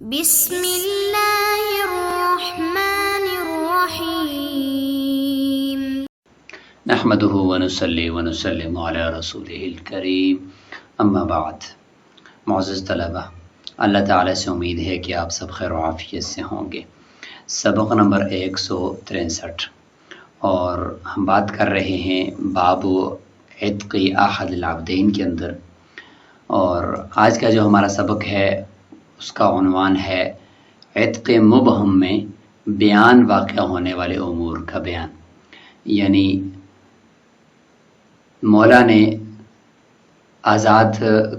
بسم اللہ الرحمن الرحیم نحمده ونصلی ونسلم علی رسولہ الکریم اما بعد۔ معزز طلبہ، اللہ تعالیٰ سے امید ہے کہ آپ سب خیر و عافیت سے ہوں گے۔ سبق نمبر 163 اور ہم بات کر رہے ہیں باب عتق احد العبدین کے اندر، اور آج کا جو ہمارا سبق ہے اس کا عنوان ہے عتق مبہم میں بیان واقع ہونے والے امور کا بیان۔ یعنی مولا نے آزاد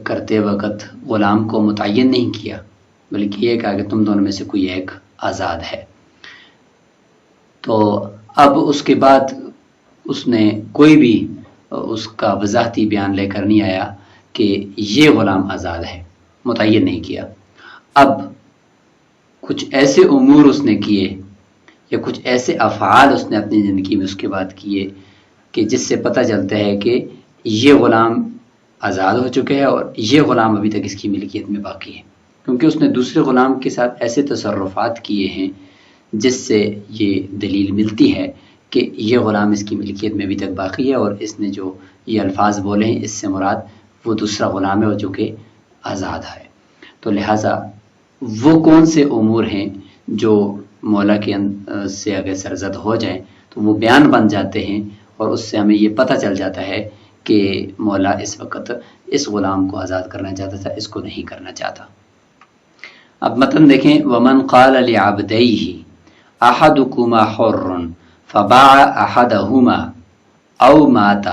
کرتے وقت غلام کو متعین نہیں کیا، بلکہ یہ کہا کہ تم دونوں میں سے کوئی ایک آزاد ہے۔ تو اب اس کے بعد اس نے کوئی بھی اس کا وضاحتی بیان لے کر نہیں آیا کہ یہ غلام آزاد ہے، متعین نہیں کیا۔ اب کچھ ایسے امور اس نے کیے یا کچھ ایسے افعال اس نے اپنی زندگی میں اس کے بعد کیے کہ جس سے پتہ چلتا ہے کہ یہ غلام آزاد ہو چکے ہیں اور یہ غلام ابھی تک اس کی ملکیت میں باقی ہے، کیونکہ اس نے دوسرے غلام کے ساتھ ایسے تصرفات کیے ہیں جس سے یہ دلیل ملتی ہے کہ یہ غلام اس کی ملکیت میں ابھی تک باقی ہے، اور اس نے جو یہ الفاظ بولے ہیں اس سے مراد وہ دوسرا غلام ہے جو کہ آزاد ہے۔ تو لہٰذا وہ کون سے امور ہیں جو مولا کے سے اگر سرزد ہو جائیں تو وہ بیان بن جاتے ہیں، اور اس سے ہمیں یہ پتہ چل جاتا ہے کہ مولا اس وقت اس غلام کو آزاد کرنا چاہتا تھا، اس کو نہیں کرنا چاہتا۔ اب متن دیکھیں، وَمَنْ قَالَ لِعَبْدَيْهِ أَحَدُكُمَا حُرٌّ فَبَاعَ أَحَدَهُمَا أَوْ مَاتَ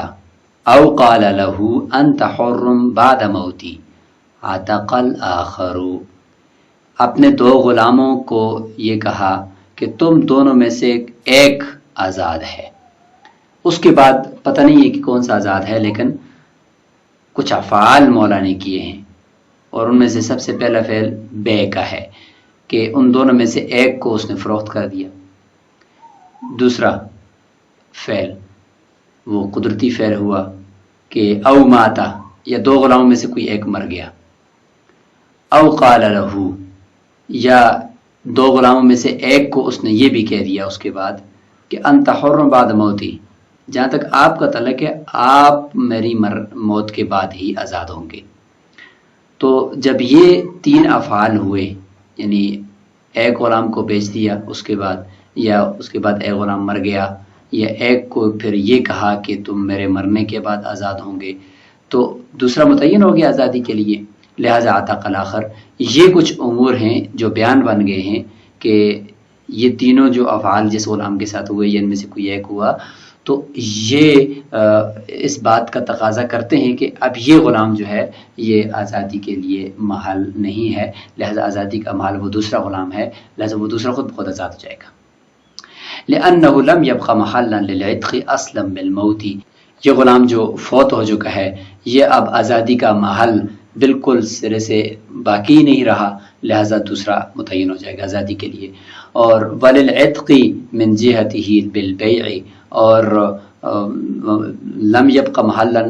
أَوْ قَالَ لَهُ أَنْتَ حُرٌّ بَعْدَ مَوْتِي عَتَقَ الْآخَرُ۔ اپنے دو غلاموں کو یہ کہا کہ تم دونوں میں سے ایک آزاد ہے۔ اس کے بعد پتہ نہیں ہے کہ کون سا آزاد ہے، لیکن کچھ افعال مولا نے کیے ہیں، اور ان میں سے سب سے پہلا فعل بے کا ہے کہ ان دونوں میں سے ایک کو اس نے فروخت کر دیا۔ دوسرا فعل وہ قدرتی فعل ہوا کہ او ماتا، یا دو غلاموں میں سے کوئی ایک مر گیا، او قال لہو، یا دو غلاموں میں سے ایک کو اس نے یہ بھی کہہ دیا اس کے بعد کہ انت حر بعد موتی، جہاں تک آپ کا تعلق ہے آپ میری موت کے بعد ہی آزاد ہوں گے۔ تو جب یہ تین افعال ہوئے، یعنی ایک غلام کو بیچ دیا اس کے بعد، یا اس کے بعد ایک غلام مر گیا، یا ایک کو پھر یہ کہا کہ تم میرے مرنے کے بعد آزاد ہوں گے، تو دوسرا متعین ہو گیا آزادی کے لیے، لہٰذا عتق الآخر۔ یہ کچھ امور ہیں جو بیان بن گئے ہیں کہ یہ تینوں جو افعال جس غلام کے ساتھ ہوئے یا ان میں سے کوئی ایک ہوا، تو یہ اس بات کا تقاضا کرتے ہیں کہ اب یہ غلام جو ہے یہ آزادی کے لیے محل نہیں ہے، لہذا آزادی کا محل وہ دوسرا غلام ہے، لہذا وہ دوسرا خود بخود آزاد ہو جائے گا۔ لأنه لم يبق محلا للعتق اصلا بالموت، یہ غلام جو فوت ہو چکا ہے یہ اب آزادی کا محل بالکل سرے سے باقی نہیں رہا، لہذا دوسرا متعین ہو جائے گا آزادی کے لیے۔ اور وللعتق من جهته بالبيع، اور لم يبق محلا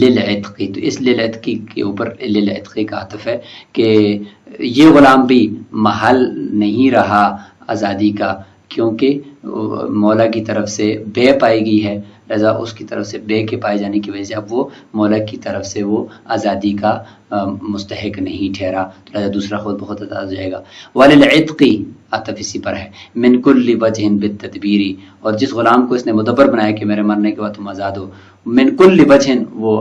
للعتق، تو اس للعتق کے اوپر للعتق کا عطف ہے کہ یہ غلام بھی محل نہیں رہا آزادی کا، کیونکہ مولا کی طرف سے بے پائی گئی ہے، لہذا اس کی طرف سے بے کے پائے جانے کی وجہ سے اب وہ مولا کی طرف سے وہ آزادی کا مستحق نہیں ٹھہرا، لہذا دوسرا خود بخود آزاد ہو جائے گا۔ وللعتق عطف اسی پر ہے، من کل وجہ بالتدبیر، اور جس غلام کو اس نے مدبر بنایا کہ میرے مرنے کے بعد تم آزاد ہو، من کل وجہ وہ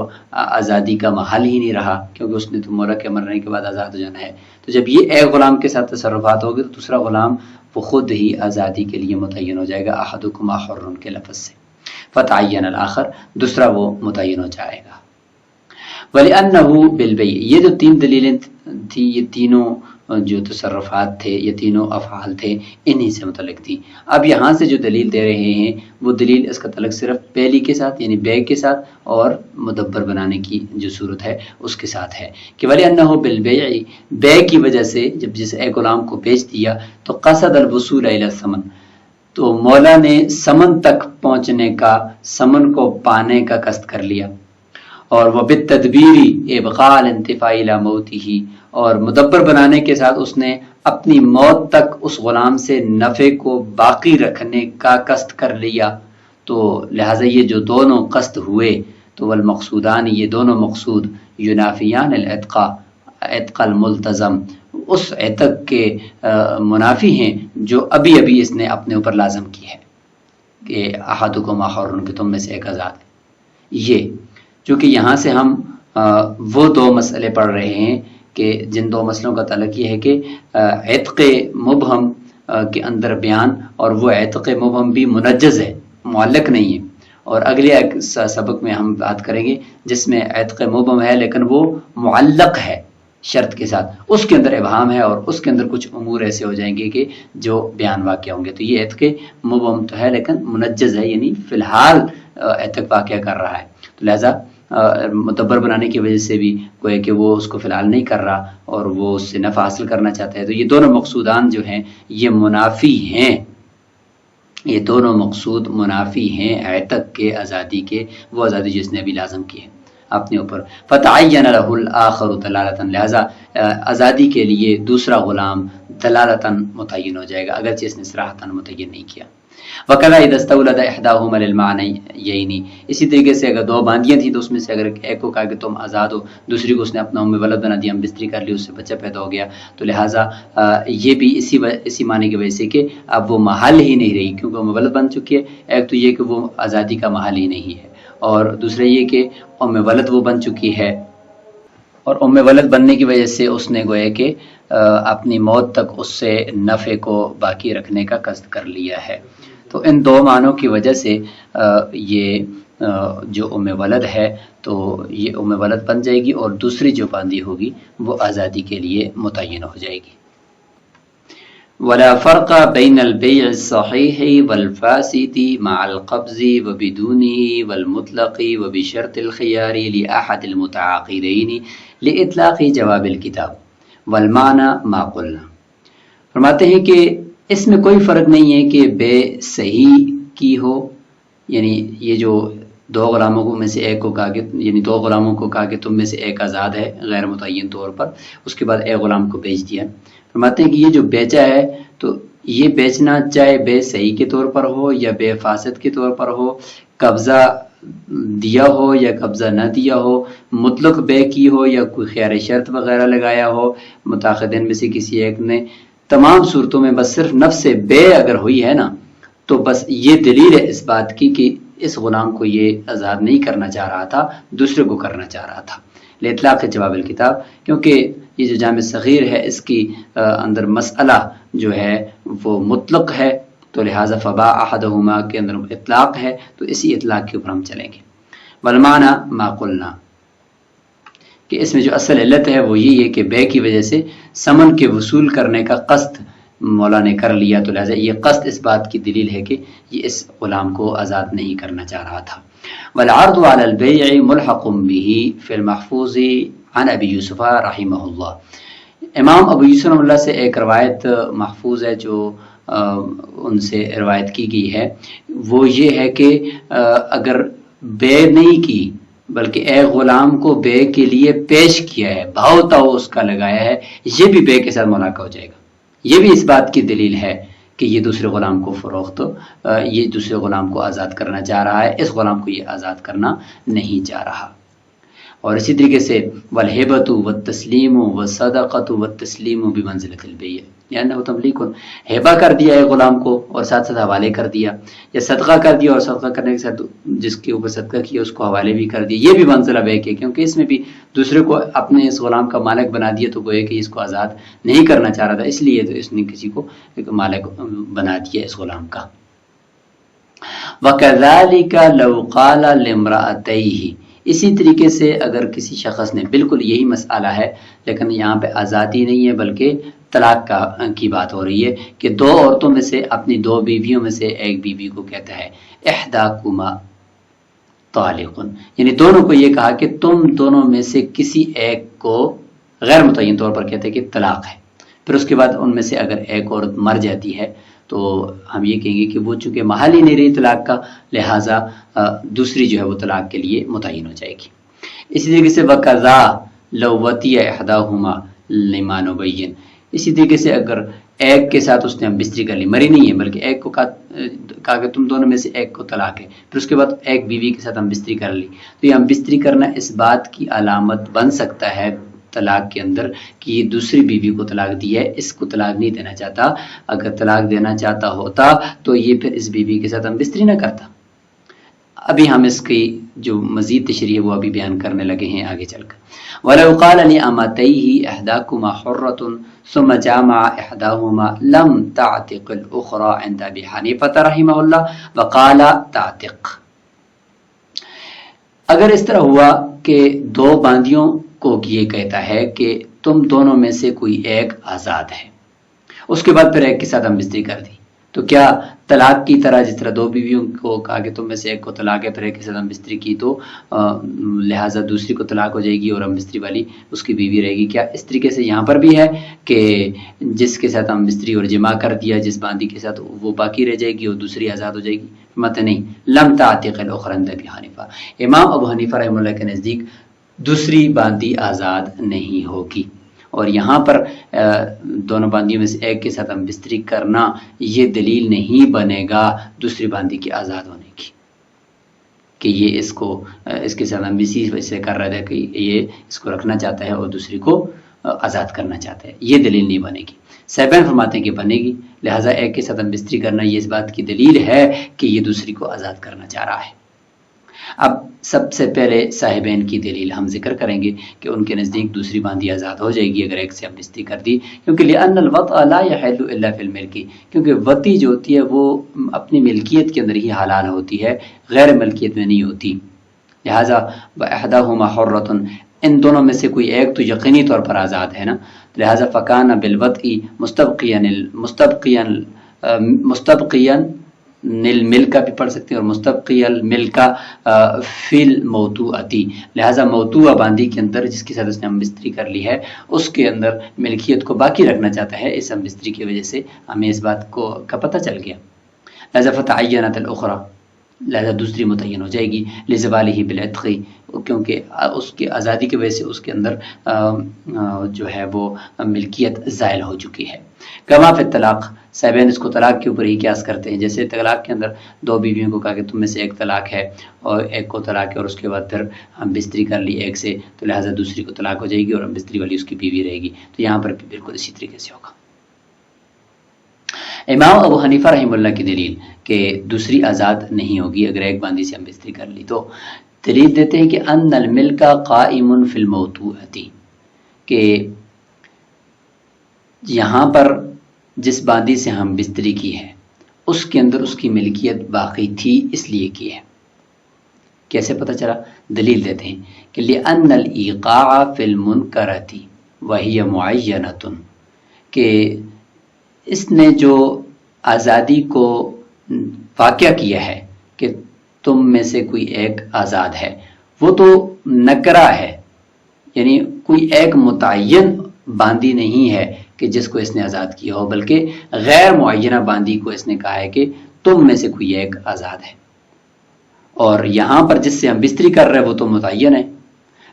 آزادی کا محل ہی نہیں رہا، کیونکہ اس نے تو مولا کے مرنے کے بعد آزاد ہو جانا ہے۔ تو جب یہ ایک غلام کے ساتھ تصرفات ہوگی تو دوسرا غلام وہ خود ہی آزادی کے لیے متعین ہو جائے گا، احدکما حر کے لفظ سے، فتعین الآخر، دوسرا وہ متعین ہو جائے گا۔ وَلِأَنَّهُ بِالْبَيْعِ، یہ جو تین دلیلیں تھیں، یہ تینوں جو تصرفات تھے، یہ تینوں افعال تھے، انہی سے متعلق تھی۔ اب یہاں سے جو دلیل دے رہے ہیں وہ دلیل اس کا تعلق صرف پہلی کے ساتھ یعنی بے کے ساتھ اور مدبر بنانے کی جو صورت ہے اس کے ساتھ ہے کہ وَلِأَنَّهُ بِالْبَيْعِ، بے کی وجہ سے جب جس ایک غلام کو بیچ دیا تو قصد الوصول الی الثمن، تو مولا نے سمن تک پہنچنے کا، سمن کو پانے کا قصد کر لیا۔ اور وہ بالتدبیری ابقاء الانتفاع الی موتہ، اور مدبر بنانے کے ساتھ اس نے اپنی موت تک اس غلام سے نفع کو باقی رکھنے کا قصد کر لیا. تو لہٰذا یہ جو دونوں قصد ہوئے تو والمقصودان، یہ دونوں مقصود ینافیان العتقا، عتق الملتزم، اس عتق کے منافی ہیں جو ابھی ابھی اس نے اپنے اوپر لازم کی ہے کہ احدکم حر، کہ تم میں سے ایک آزاد ہے. یہ چونکہ یہاں سے ہم وہ دو مسئلے پڑھ رہے ہیں کہ جن دو مسئلوں کا تعلق یہ ہے کہ عتق مبہم کے اندر بیان، اور وہ عتق مبہم بھی منجز ہے، معلق نہیں ہے. اور اگلے سبق میں ہم بات کریں گے جس میں عتق مبہم ہے لیکن وہ معلق ہے شرط کے ساتھ، اس کے اندر ابہام ہے اور اس کے اندر کچھ امور ایسے ہو جائیں گے کہ جو بیان واقع ہوں گے. تو یہ عتق مبہم تو ہے لیکن منجز ہے، یعنی فی الحال عتق واقع کر رہا ہے. تو لہذا مدبر بنانے کی وجہ سے بھی کوئی کہ وہ اس کو فی الحال نہیں کر رہا اور وہ اس سے نفع حاصل کرنا چاہتا ہے. تو یہ دونوں مقصودان جو ہیں یہ منافی ہیں، یہ دونوں مقصود منافی ہیں عتق کے، آزادی کے، وہ آزادی جس نے ابھی لازم کی ہے اپنے اوپر. فتعین لہ الآخر دلالتاً، لہذا آزادی کے لیے دوسرا غلام دلالتاً متعین ہو جائے گا اگرچہ اس نے صراحتاً متعین نہیں کیا. وَكَذَا إِذَا اسْتَوْلَدَ إِحْدَاهُمَا لِلْمَعْنَيَيْنِ، اسی طریقے سے اگر دو باندیاں تھیں تو اس میں سے اگر ایک کو کہا کہ تم آزاد ہو، دوسری کو اس نے اپنا ولد بنا دیا، ہم بستری کر لی، اس سے بچہ پیدا ہو گیا، تو لہٰذا یہ بھی اسی معنی کی وجہ سے کہ اب وہ محل ہی نہیں رہی کیونکہ ولد بن چکی ہے. ایک تو یہ کہ وہ آزادی کا محل ہی نہیں ہے، اور دوسرا یہ کہ ولد وہ بن چکی ہے، اور ولد بننے کی وجہ سے اس نے گویا کہ اپنی موت تک اس سے نفع کو باقی رکھنے کا قصد کر لیا ہے. تو ان دو معنوں کی وجہ سے یہ جو ولد ہے تو یہ ولد بن جائے گی، اور دوسری جو باندی ہوگی وہ آزادی کے لیے متعین ہو جائے گی. ولا فرق بين البيع الصحيح والفاسد مع القبض وبدونه والمطلق وبشرط الخيار لأحد المتعاقدين لإطلاق جواب الكتاب والمعنى ما قلنا. فرماتے ہیں کہ اس میں کوئی فرق نہیں ہے کہ بے صحیح کی ہو، یعنی یہ جو دو غلاموں کو میں سے ایک کو کہا کہ، یعنی دو غلاموں کو کہا کہ تم میں سے ایک آزاد ہے غیر متعین طور پر، اس کے بعد ایک غلام کو بیچ دیا. فرماتے ہیں کہ یہ جو بیچا ہے تو یہ بیچنا چاہے بے صحیح کے طور پر ہو یا بے فاسد کے طور پر ہو، قبضہ دیا ہو یا قبضہ نہ دیا ہو، مطلق بے کی ہو یا کوئی خیار شرط وغیرہ لگایا ہو متعاقدین میں سے کسی ایک نے، تمام صورتوں میں بس صرف نفس بے اگر ہوئی ہے نا تو بس یہ دلیل ہے اس بات کی کہ اس غلام کو یہ آزاد نہیں کرنا چاہ رہا تھا، دوسرے کو کرنا چاہ رہا تھا. لإطلاق جواب الکتاب، کیونکہ یہ جو جامع صغیر ہے اس کی اندر مسئلہ جو ہے وہ مطلق ہے، تو لہٰذا فباع احدہما کے اندر اطلاق ہے، تو اسی اطلاق کے اوپر ہم چلیں گے. والمعنی ما قلنا، کہ اس میں جو اصل علت ہے وہ یہ ہے کہ بے کی وجہ سے ثمن کے وصول کرنے کا قصد مولا نے کر لیا، تو لہٰذا یہ قصد اس بات کی دلیل ہے کہ یہ اس غلام کو آزاد نہیں کرنا چاہ رہا تھا. والعرض على البيع ملحق به في المحفوظ عن ابی یوسف رحمہ اللہ. امام ابو یوسف رحمہ اللہ سے ایک روایت محفوظ ہے جو ان سے روایت کی گئی ہے، وہ یہ ہے کہ اگر بے نہیں کی بلکہ ایک غلام کو بے کے لیے پیش کیا ہے، بھاؤ تاؤ اس کا لگایا ہے، یہ بھی بے کے ساتھ ملاقہ ہو جائے گا. یہ بھی اس بات کی دلیل ہے کہ یہ دوسرے غلام کو فروخت، یہ دوسرے غلام کو آزاد کرنا چاہ رہا ہے، اس غلام کو یہ آزاد کرنا نہیں چاہ رہا. اور اسی طریقے سے والہبۃ والتسلیم والصدقۃ والتسلیم بمنزلۃ البیع، یعنی وہ تملیک، ہیبہ کر دیا ہے غلام کو اور ساتھ ساتھ حوالے کر دیا، یا صدقہ کر دیا اور صدقہ کرنے کے ساتھ جس کے اوپر صدقہ کیا اس کو حوالے بھی کر دیا، یہ بھی منزلہ بیع کے، کیونکہ اس میں بھی دوسرے کو اپنے اس غلام کا مالک بنا دیا تو گویا کہ اس کو آزاد نہیں کرنا چاہ رہا تھا، اس لیے تو اس نے کسی کو ایک مالک بنا دیا اس غلام کا. وَكَذَلِكَ لَوْ قَالَ لِامْرَأَتَيْهِ، اسی طریقے سے اگر کسی شخص نے، بالکل یہی مسئلہ ہے لیکن یہاں پہ آزادی نہیں ہے بلکہ طلاق کی بات ہو رہی ہے کہ دو عورتوں میں سے اپنی دو بیویوں میں سے ایک بیوی کو کہتا ہے احداکما طالق، یعنی دونوں کو یہ کہا کہ تم دونوں میں سے کسی ایک کو غیر متعین طور پر کہتے ہیں کہ طلاق ہے. پھر اس کے بعد ان میں سے اگر ایک عورت مر جاتی ہے تو ہم یہ کہیں گے کہ وہ چونکہ محل ہی نہیں رہی طلاق کا، لہٰذا دوسری جو ہے وہ طلاق کے لیے متعین ہو جائے گی. اسی طریقے سے وقضا لو وتی احداہما لما نبین، اسی طریقے سے اگر ایک کے ساتھ اس نے ہم بستری کر لی، مری نہیں ہے بلکہ ایک کو کہا کہ تم دونوں میں سے ایک کو طلاق ہے، پھر اس کے بعد ایک بیوی کے ساتھ ہم بستری کر لی، تو یہ ہم بستری کرنا اس بات کی علامت بن سکتا ہے طلاق کے اندر کہ یہ دوسری بیوی کو طلاق دی ہے، اس کو طلاق نہیں دینا چاہتا۔ اگر طلاق دینا چاہتا ہوتا تو یہ پھر اس بیوی کے ساتھ ہم بستری نہ کرتا۔ ابھی ہم اس کی جو مزید تشریح ہے وہ ابھی بیان کرنے لگے ہیں آگے چل کر۔ وَلَوْ قَالَ لِأَمَتَيْهِ إِحْدَاكُمَا حُرَّةٌ ثُمَّ جَامَعَ إِحْدَاهُمَا لَمْ تَعْتِقِ الْأُخْرَى عِنْدَ أَبِي حَنِيفَةَ رَحِمَهُ اللَّهُ وَقَالَ تَعْتِقْ۔ اگر اس طرح ہوا کہ دو باندیوں کو یہ کہتا ہے کہ تم دونوں میں سے کوئی ایک آزاد ہے، اس کے بعد پھر ایک کے ساتھ ہم بستری کر دی، تو کیا طلاق کی طرح جس طرح دو بیویوں کو کہا کہ تم میں سے ایک کو طلاق ہے پھر ایک کے ساتھ ہم بستری کی تو لہٰذا دوسری کو طلاق ہو جائے گی اور ہم بستری والی اس کی بیوی رہے گی؟ کیا اس طریقے سے یہاں پر بھی ہے کہ جس کے ساتھ ہم بستری اور جماع کر دیا جس باندی کے ساتھ وہ باقی رہ جائے گی اور دوسری آزاد ہو جائے گی؟ مت نہیں، لم تعتق الاخرى عند ابی حنیفہ، امام ابو حنیفہ رحمہ اللہ کے نزدیک دوسری باندی آزاد نہیں ہوگی، اور یہاں پر دونوں باندیوں میں سے ایک کے ساتھ ہم بستری کرنا یہ دلیل نہیں بنے گا دوسری باندی کی آزاد ہونے کی، کہ یہ اس کے ساتھ ہم اسی وجہ سے کر رہا تھا کہ یہ اس کو رکھنا چاہتا ہے اور دوسری کو آزاد کرنا چاہتا ہے، یہ دلیل نہیں بنے گی۔ صاحبین فرماتے ہیں کہ بنے گی، لہٰذا ایک کے ساتھ ہم بستری کرنا یہ اس بات کی دلیل ہے کہ یہ دوسری کو آزاد کرنا چاہ رہا ہے۔ اب سب سے پہلے صاحبین کی دلیل ہم ذکر کریں گے کہ ان کے نزدیک دوسری باندی آزاد ہو جائے گی اگر ایک سے ہم بستری کر دی، کیونکہ لأن الوطء لا يحل الا في الملک، کیونکہ وطی جو ہوتی ہے وہ اپنی ملکیت کے اندر ہی حلال ہوتی ہے، غیر ملکیت میں نہیں ہوتی، لہٰذا وإحداهما حرة، ان دونوں میں سے کوئی ایک تو یقینی طور پر آزاد ہے نا، لہٰذا فکان بالوطء مستبقیا الملک بھی پڑھ سکتے ہیں اور مستبقی الملک فی الموطوعتی، لہٰذا موطوعہ باندی کے اندر جس کے ساتھ اس نے ہم بستری کر لی ہے اس کے اندر ملکیت کو باقی رکھنا چاہتا ہے، اس ہم بستری کی وجہ سے ہمیں اس بات کا پتہ چل گیا، لہٰذا فتعینت الاخری، لہٰذا دوسری متعین ہو جائے گی، لزوالہ بالعتق، کیونکہ اس کی آزادی کی وجہ سے اس کے اندر جو ہے وہ ملکیت زائل ہو چکی ہے۔ کما فی الطلاق، صاحبین اس کو طلاق کے اوپر ہی قیاس کرتے ہیں، جیسے طلاق کے اندر دو بیویوں کو کہا کہ تم میں سے ایک طلاق ہے اور ایک کو طلاق ہے اور اس کے بعد پھر ہم بستری کر لی ایک سے، تو لہٰذا دوسری کو طلاق ہو جائے گی اور ہم بستری والی اس کی بیوی رہے گی، تو یہاں پر بھی بالکل اسی طریقے سے ہوگا۔ امام ابو حنیفہ رحمہ اللہ کی دلیل کہ دوسری آزاد نہیں ہوگی اگر ایک باندی سے ہم بستری کر لی، تو دلیل دیتے ہیں کہ ان الملک قائم فی الموطوعۃ، کہ یہاں پر جس باندی سے ہم بستری کی ہے اس کے اندر اس کی ملکیت باقی تھی، اس لیے کی ہے۔ کیسے پتہ چلا؟ دلیل دیتے ہیں کہ لأن الایقاع فی المنکرۃ وہی معینۃ، کہ اس نے جو آزادی کو واقع کیا ہے کہ تم میں سے کوئی ایک آزاد ہے، وہ تو نکرہ ہے، یعنی کوئی ایک متعین باندی نہیں ہے کہ جس کو اس نے آزاد کیا ہو، بلکہ غیر معینہ باندی کو اس نے کہا ہے کہ تم میں سے کوئی ایک آزاد ہے، اور یہاں پر جس سے ہم بستری کر رہے ہیں وہ تو متعین ہے،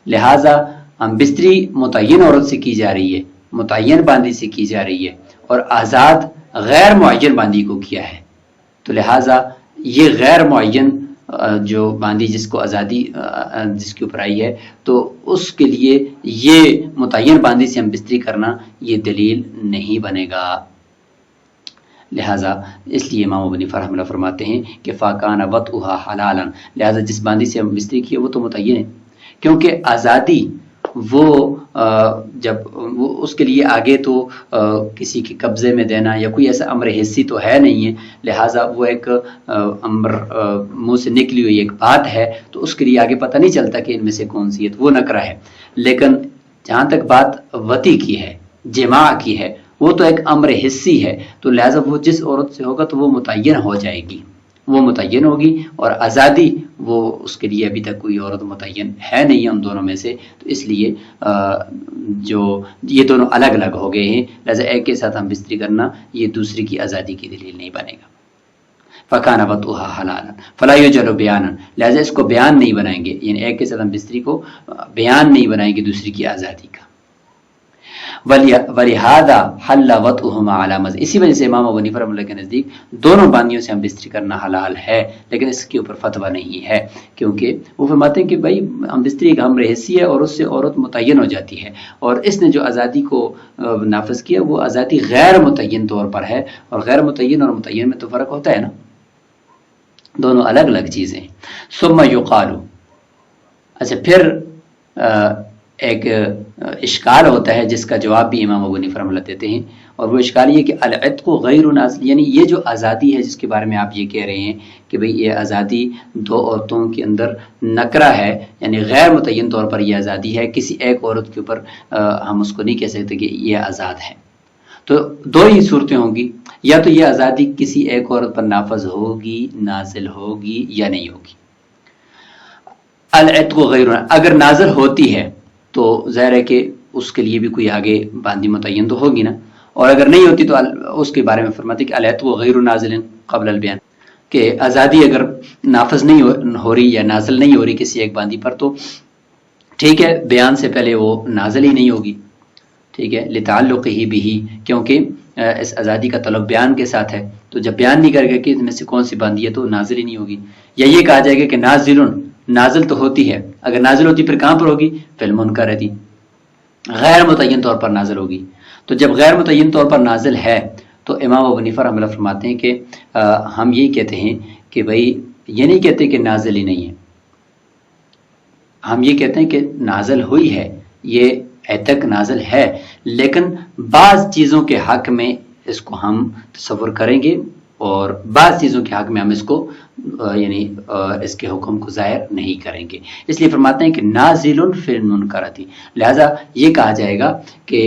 لہٰذا ہم بستری متعین عورت سے کی جا رہی ہے، متعین باندی سے کی جا رہی ہے، اور آزاد غیر معین باندی کو کیا ہے، تو لہٰذا یہ غیر معین جو باندی جس کو آزادی جس کے اوپر آئی ہے تو اس کے لیے یہ متعین باندی سے ہم بستری کرنا یہ دلیل نہیں بنے گا، لہٰذا اس لیے امام ابو حنیفہ رحمہ اللہ فرماتے ہیں کہ فاکان وطئھا حلالا، لہٰذا جس باندی سے ہم بستری کی ہے وہ تو متعین ہے، کیونکہ آزادی وہ جب وہ اس کے لیے آگے تو کسی کے قبضے میں دینا یا کوئی ایسا امر حسی تو ہے نہیں ہے، لہٰذا وہ ایک امر منہ سے نکلی ہوئی ایک بات ہے، تو اس کے لیے آگے پتہ نہیں چلتا کہ ان میں سے کون سی ہے، تو وہ نکرہ ہے، لیکن جہاں تک بات وطی کی ہے، جماع کی ہے، وہ تو ایک امر حسی ہے، تو لہٰذا وہ جس عورت سے ہوگا تو وہ متعین ہو جائے گی، وہ متعین ہوگی، اور آزادی وہ اس کے لیے ابھی تک کوئی عورت متعین ہے نہیں ان دونوں میں سے، تو اس لیے جو یہ دونوں الگ الگ ہو گئے ہیں، لہٰذا ایک کے ساتھ ہم بستری کرنا یہ دوسری کی آزادی کی دلیل نہیں بنے گا۔ فکان وطئها حلالا فلا یجعل بیانا، لہذا اس کو بیان نہیں بنائیں گے، یعنی ایک کے ساتھ ہم بستری کو بیان نہیں بنائیں گے دوسری کی آزادی کا۔ ولہذا حل وطئهما علی مذہب، اسی وجہ سے امام ابو حنیفہ رحمۃ اللہ کے نزدیک دونوں باندیوں سے ہم بستری کرنا حلال ہے، لیکن اس کے اوپر فتویٰ نہیں ہے، کیونکہ وہ فرماتے ہیں کہ بھائی ہم بستری ایک امر حسی ہے اور اس سے عورت متعین ہو جاتی ہے، اور اس نے جو آزادی کو نافذ کیا وہ آزادی غیر متعین طور پر ہے، اور غیر متعین اور متعین میں تو فرق ہوتا ہے نا، دونوں الگ الگ چیزیں۔ ثم یقال، اچھا پھر ایک اشکال ہوتا ہے جس کا جواب بھی امام ابو حنیفہ رحمۃ اللہ دیتے ہیں، اور وہ اشکال یہ کہ العتق غیر نازل، یعنی یہ جو آزادی ہے جس کے بارے میں آپ یہ کہہ رہے ہیں کہ بھئی یہ آزادی دو عورتوں کے اندر نکرہ ہے، یعنی غیر متعین طور پر یہ آزادی ہے، کسی ایک عورت کے اوپر ہم اس کو نہیں کہہ سکتے کہ یہ آزاد ہے، تو دو ہی صورتیں ہوں گی، یا تو یہ آزادی کسی ایک عورت پر نافذ ہوگی، نازل ہوگی یا نہیں ہوگی۔ العتق غیر، اگر نازل ہوتی ہے تو ظاہر ہے کہ اس کے لیے بھی کوئی آگے باندھی متعین تو ہوگی نا، اور اگر نہیں ہوتی تو اس کے بارے میں فرماتے کہ العتق غیر نازل قبل البیان، کہ آزادی اگر نافذ نہیں ہو رہی یا نازل نہیں ہو رہی کسی ایک باندھی پر تو ٹھیک ہے، بیان سے پہلے وہ نازل ہی نہیں ہوگی، ٹھیک ہے، لتعلق ہی بھی، کیونکہ اس آزادی کا تعلق بیان کے ساتھ ہے، تو جب بیان نہیں کرے گا کہ ان میں سے کون سی باندھی ہے تو نازل ہی نہیں ہوگی۔ یا یہ کہا جائے گا کہ نازل تو ہوتی ہے، اگر نازل ہوتی پھر کہاں پر ہوگی؟ فی المنکرتی، غیر متعین طور پر نازل ہوگی، تو جب غیر متعین طور پر نازل ہے تو امام ابو حنیفہ رحمۃ اللہ فرماتے ہیں کہ ہم یہی کہتے ہیں کہ بھائی یہ نہیں کہتے کہ نازل ہی نہیں ہے، ہم یہ کہتے ہیں کہ نازل ہوئی ہے، یہ عتق نازل ہے، لیکن بعض چیزوں کے حق میں اس کو ہم تصور کریں گے اور بعض چیزوں کے حق میں ہم اس کو یعنی اس کے حکم کو ظاہر نہیں کریں گے، اس لیے فرماتے ہیں کہ نازل فی المنکرتی، لہذا یہ کہا جائے گا کہ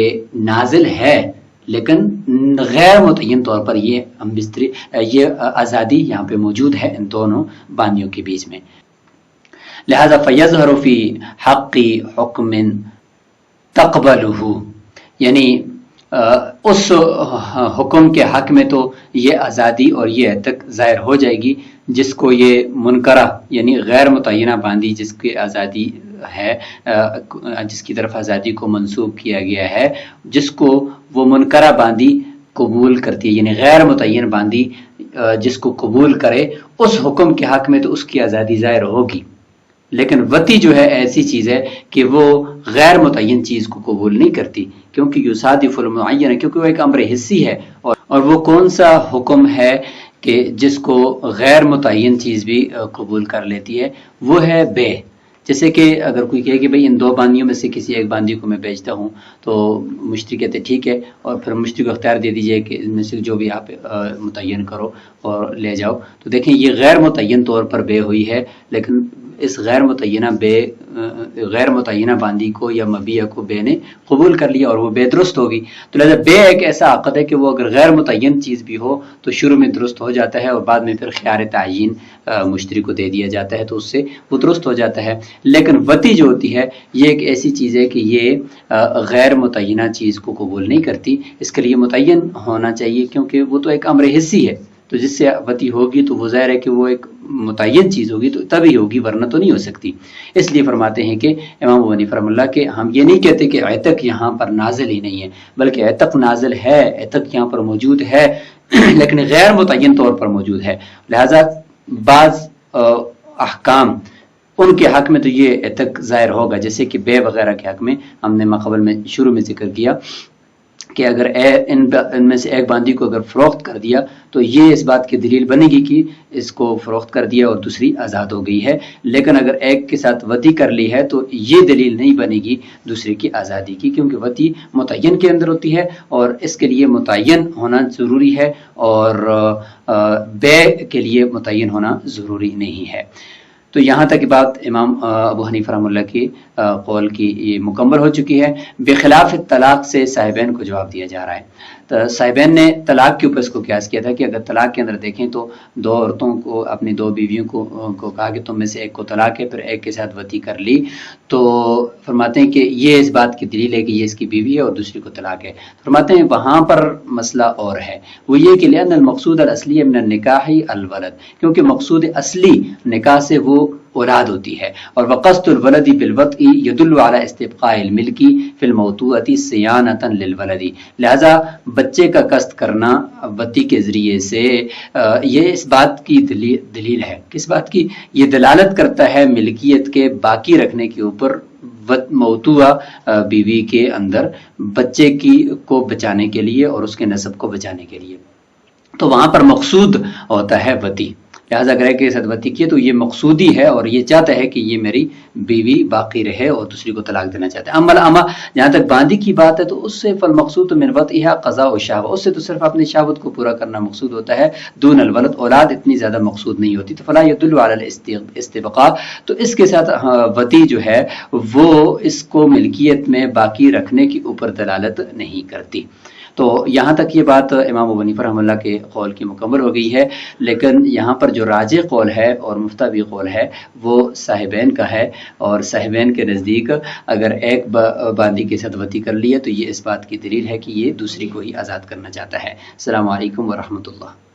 نازل ہے لیکن غیر متعین طور پر یہ ہم بستری یہ آزادی یہاں پہ موجود ہے ان دونوں باندیوں کے بیچ میں، لہذا فیظہر فی حق حکم تقبلہ، یعنی اس حکم کے حق میں تو یہ آزادی اور یہ عتق ظاہر ہو جائے گی جس کو یہ منکرہ یعنی غیر متعینہ باندھی جس کی آزادی ہے، جس کی طرف آزادی کو منسوب کیا گیا ہے، جس کو وہ منکرہ باندھی قبول کرتی ہے، یعنی غیر متعین باندھی جس کو قبول کرے اس حکم کے حق میں تو اس کی آزادی ظاہر ہوگی، لیکن وطی جو ہے ایسی چیز ہے کہ وہ غیر متعین چیز کو قبول نہیں کرتی، کیونکہ یصادف المعین، کیونکہ وہ ایک امر حسی ہے، اور وہ کون سا حکم ہے کہ جس کو غیر متعین چیز بھی قبول کر لیتی ہے، وہ ہے بے۔ جیسے کہ اگر کوئی کہے کہ بھئی ان دو باندیوں میں سے کسی ایک باندی کو میں بیچتا ہوں، تو مشتری کہتے ٹھیک ہے، اور پھر مشتری کو اختیار دے دیجئے کہ ان میں سے جو بھی آپ متعین کرو اور لے جاؤ، تو دیکھیں یہ غیر متعین طور پر بے ہوئی ہے، لیکن اس غیر متعینہ باندی کو یا مبیع کو بے نے قبول کر لیا اور وہ بے درست ہوگی، تو لہذا بے ایک ایسا عقد ہے کہ وہ اگر غیر متعین چیز بھی ہو تو شروع میں درست ہو جاتا ہے اور بعد میں پھر خیار تعیین مشتری کو دے دیا جاتا ہے تو اس سے وہ درست ہو جاتا ہے، لیکن وطی جو ہوتی ہے یہ ایک ایسی چیز ہے کہ یہ غیر متعینہ چیز کو قبول نہیں کرتی، اس کے لیے متعین ہونا چاہیے کیونکہ وہ تو ایک امر حسی ہے، تو جس سے وطی ہوگی تو وہ ظاہر ہے کہ وہ ایک متعین چیز ہوگی تو تبھی ہوگی ورنہ تو نہیں ہو سکتی، اس لیے فرماتے ہیں کہ امام ابو حنیفہ رحمۃ اللہ کہ ہم یہ نہیں کہتے کہ عتق یہاں پر نازل ہی نہیں ہے، بلکہ عتق نازل ہے، عتق یہاں پر موجود ہے لیکن غیر متعین طور پر موجود ہے، لہذا بعض احکام ان کے حق میں تو یہ عتق ظاہر ہوگا، جیسے کہ بے وغیرہ کے حق میں ہم نے ماقبل میں شروع میں ذکر کیا کہ اگر ان میں سے ایک باندی کو اگر فروخت کر دیا تو یہ اس بات کی دلیل بنے گی کہ اس کو فروخت کر دیا اور دوسری آزاد ہو گئی ہے، لیکن اگر ایک کے ساتھ وطی کر لی ہے تو یہ دلیل نہیں بنے گی دوسری کی آزادی کی، کیونکہ وطی متعین کے اندر ہوتی ہے اور اس کے لیے متعین ہونا ضروری ہے اور بے کے لیے متعین ہونا ضروری نہیں ہے۔ تو یہاں تک بات امام ابو حنیفہ رحمہ اللہ کی قول کی یہ مکمل ہو چکی ہے۔ بخلاف طلاق سے صاحبین کو جواب دیا جا رہا ہے۔ تو صاحبین نے طلاق کے اوپر اس کو قیاس کیا تھا کہ اگر طلاق کے اندر دیکھیں تو دو عورتوں کو، اپنی دو بیویوں کو کہا کہ تم میں سے ایک کو طلاق ہے، پھر ایک کے ساتھ وطی کر لی، تو فرماتے ہیں کہ یہ اس بات کی دلیل ہے کہ یہ اس کی بیوی ہے اور دوسری کو طلاق ہے۔ فرماتے ہیں وہاں پر مسئلہ اور ہے، وہ یہ کہ لأن المقصود الاصلی من النکاح الولد، کیونکہ مقصود اصلی نکاح سے وہ اولاد ہوتی ہے، اور وقصد الولد بالوطء يدل على استبقاء الملک فی الموطوءة صیانۃ للولد، لہذا بچے کا قصد کرنا وطی کے ذریعے سے یہ اس بات کی دلیل ہے، کس بات کی؟ یہ دلالت کرتا ہے ملکیت کے باقی رکھنے کے اوپر موتوع بیوی کے اندر بچے کو بچانے کے لیے اور اس کے نسب کو بچانے کے لیے۔ تو وہاں پر مقصود ہوتا ہے وطی، لہٰذا اگر ایک کے ساتھ وطی کیے تو یہ مقصودی ہے اور یہ چاہتا ہے کہ یہ میری بیوی باقی رہے اور دوسری کو طلاق دینا چاہتا ہے۔ اما جہاں تک باندی کی بات ہے تو اس سے فالمقصود من وطئها قضاء الشہوہ، اس سے تو صرف اپنی شہوت کو پورا کرنا مقصود ہوتا ہے، دون الولد، اولاد اتنی زیادہ مقصود نہیں ہوتی، تو فلا يدل على الاستبقاء، تو اس کے ساتھ وطی جو ہے وہ اس کو ملکیت میں باقی رکھنے کے اوپر دلالت نہیں کرتی۔ تو یہاں تک یہ بات امام ابو حنیفہ رحمہ اللہ کے قول کی مکمل ہو گئی ہے، لیکن یہاں پر جو راجح قول ہے اور مفتوی قول ہے وہ صاحبین کا ہے، اور صاحبین کے نزدیک اگر ایک باندی کے ساتھ وطی کر لیا تو یہ اس بات کی دلیل ہے کہ یہ دوسری کو ہی آزاد کرنا چاہتا ہے۔ السلام علیکم ورحمۃ اللہ۔